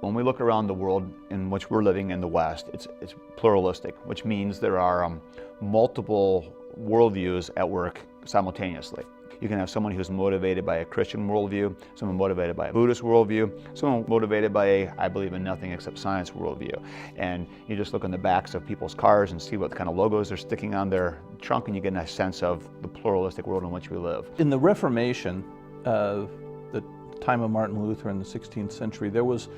When we look around the world in which we're living in the West, it's pluralistic, which means there are multiple worldviews at work simultaneously. You can have someone who's motivated by a Christian worldview, someone motivated by a Buddhist worldview, someone motivated by a I believe in nothing except science worldview. And you just look on the backs of people's cars and see what kind of logos they're sticking on their trunk, and you get a sense of the pluralistic world in which we live. In the Reformation, the time of Martin Luther in the 16th century, there was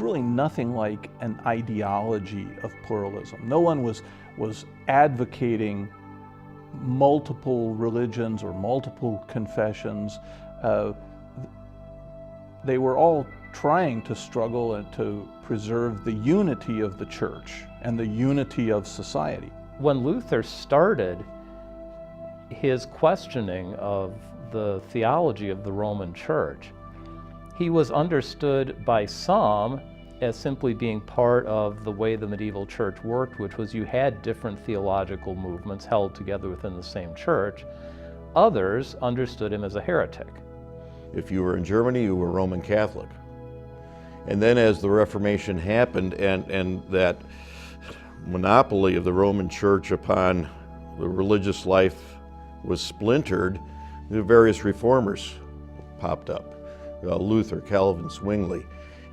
really nothing like an ideology of pluralism. No one was advocating multiple religions or multiple confessions. They were all trying to struggle and to preserve the unity of the church and the unity of society. When Luther started his questioning of the theology of the Roman Church, he was understood by some as simply being part of the way the medieval church worked, which was you had different theological movements held together within the same church. Others understood him as a heretic. If you were in Germany, you were Roman Catholic. And then as the Reformation happened and that monopoly of the Roman Church upon the religious life was splintered, the various reformers popped up. Luther, Calvin, Zwingli,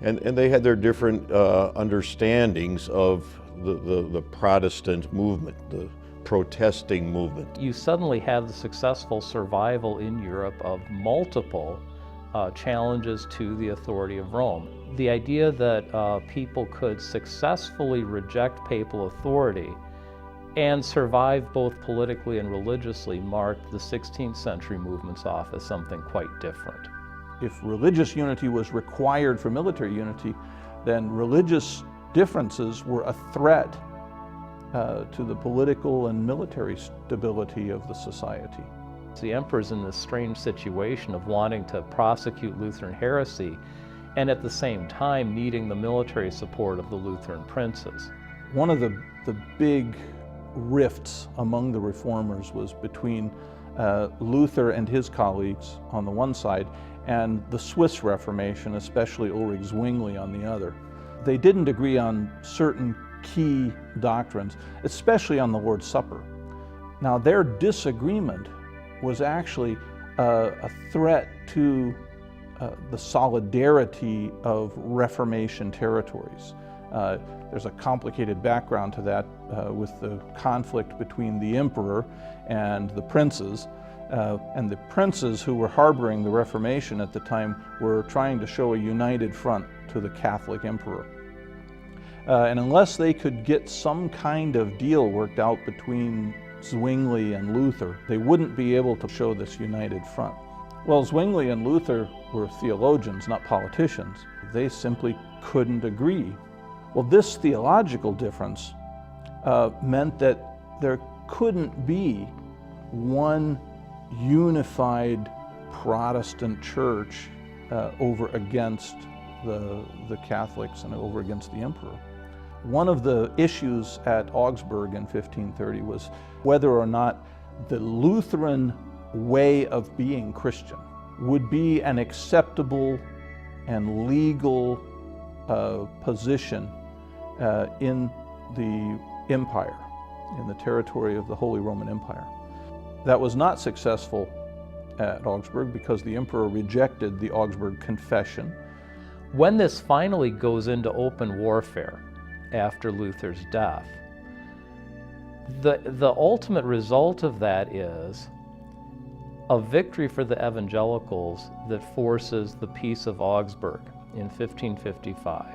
and they had their different understandings of the Protestant movement, the protesting movement. You suddenly have the successful survival in Europe of multiple challenges to the authority of Rome. The idea that people could successfully reject papal authority and survive both politically and religiously marked the 16th century movements off as something quite different. If religious unity was required for military unity, then religious differences were a threat to the political and military stability of the society. The emperor's in this strange situation of wanting to prosecute Lutheran heresy and at the same time needing the military support of the Lutheran princes. One of the big rifts among the reformers was between Luther and his colleagues on the one side and the Swiss Reformation, especially Ulrich Zwingli on the other. They didn't agree on certain key doctrines, especially on the Lord's Supper. Now their disagreement was actually a threat to the solidarity of Reformation territories. There's a complicated background to that with the conflict between the emperor and the princes. And the princes who were harboring the Reformation at the time were trying to show a united front to the Catholic emperor. And unless they could get some kind of deal worked out between Zwingli and Luther, they wouldn't be able to show this united front. Well, Zwingli and Luther were theologians, not politicians. They simply couldn't agree. Well, this theological difference meant that there couldn't be one unified Protestant church over against the Catholics and over against the emperor. One of the issues at Augsburg in 1530 was whether or not the Lutheran way of being Christian would be an acceptable and legal position in the empire, in the territory of the Holy Roman Empire. That was not successful at Augsburg because the emperor rejected the Augsburg Confession. When this finally goes into open warfare after Luther's death, the ultimate result of that is a victory for the evangelicals that forces the Peace of Augsburg in 1555.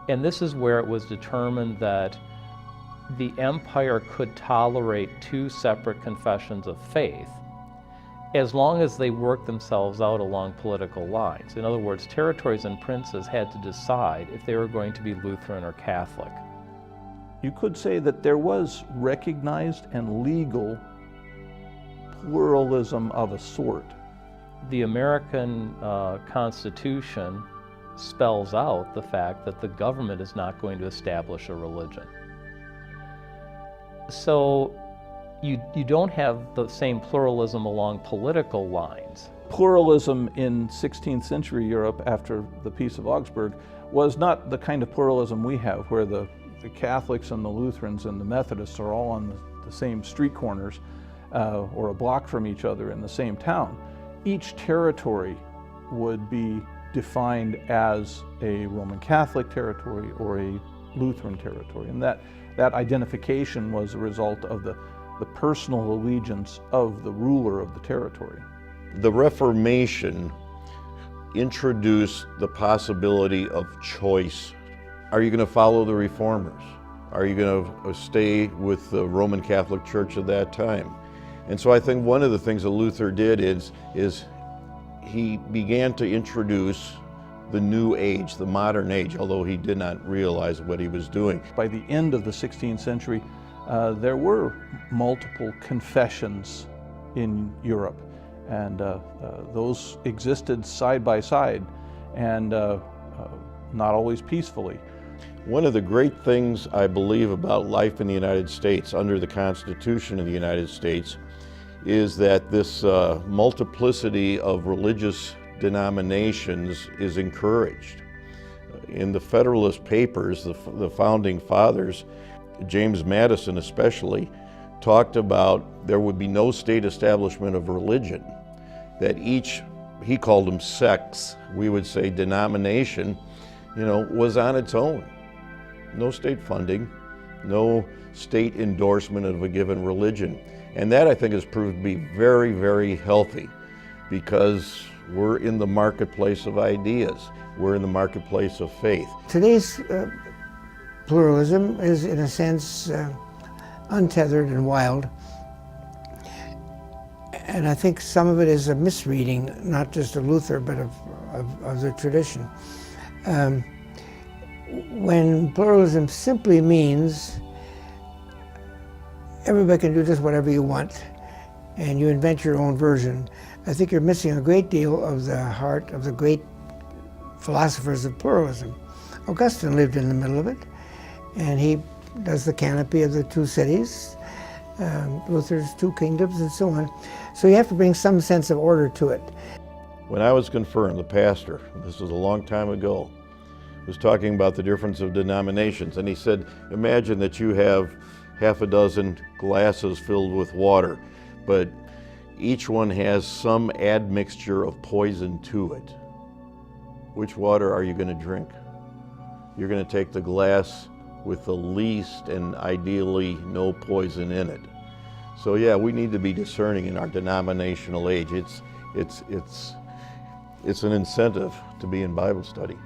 And this is where it was determined that the empire could tolerate two separate confessions of faith as long as they worked themselves out along political lines. In other words, territories and princes had to decide if they were going to be Lutheran or Catholic. You could say that there was recognized and legal pluralism of a sort. The American Constitution spells out the fact that the government is not going to establish a religion. So you don't have the same pluralism along political lines. Pluralism in 16th century Europe after the Peace of Augsburg was not the kind of pluralism we have, where the Catholics and the Lutherans and the Methodists are all on the same street corners or a block from each other in the same town. Each territory would be defined as a Roman Catholic territory or a Lutheran territory, and that identification was a result of the personal allegiance of the ruler of the territory. The Reformation introduced the possibility of choice. Are you going to follow the Reformers? Are you going to stay with the Roman Catholic Church of that time? And so I think one of the things that Luther did is he began to introduce the new age, the modern age, although he did not realize what he was doing. By the end of the 16th century, there were multiple confessions in Europe, and those existed side by side, and not always peacefully. One of the great things I believe about life in the United States under the Constitution of the United States is that this multiplicity of religious denominations is encouraged. In the Federalist Papers, the founding fathers, James Madison especially, talked about there would be no state establishment of religion, that each, he called them sects, we would say denomination, was on its own. No state funding, no state endorsement of a given religion. And that, I think, has proved to be very, very healthy, because we're in the marketplace of ideas. We're in the marketplace of faith. Today's pluralism is, in a sense, untethered and wild. And I think some of it is a misreading, not just of Luther, but of the tradition. When pluralism simply means everybody can do just whatever you want, and you invent your own version, I think you're missing a great deal of the heart of the great philosophers of pluralism. Augustine lived in the middle of it, and he does the canopy of the two cities, Luther's two kingdoms, and so on. So you have to bring some sense of order to it. When I was confirmed, the pastor, this was a long time ago, was talking about the difference of denominations, and he said, imagine that you have half a dozen glasses filled with water, but each one has some admixture of poison to it. Which water are you going to drink? You're going to take the glass with the least and ideally no poison in it. So yeah, we need to be discerning in our denominational age. It's an incentive to be in Bible study.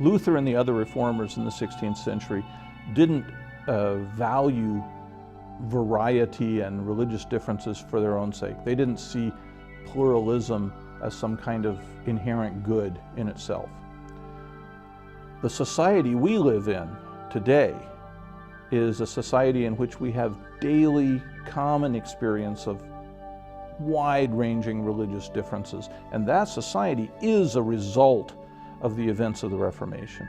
Luther and the other reformers in the 16th century didn't value variety and religious differences for their own sake. They didn't see pluralism as some kind of inherent good in itself. The society we live in today is a society in which we have daily common experience of wide-ranging religious differences, and that society is a result of the events of the Reformation.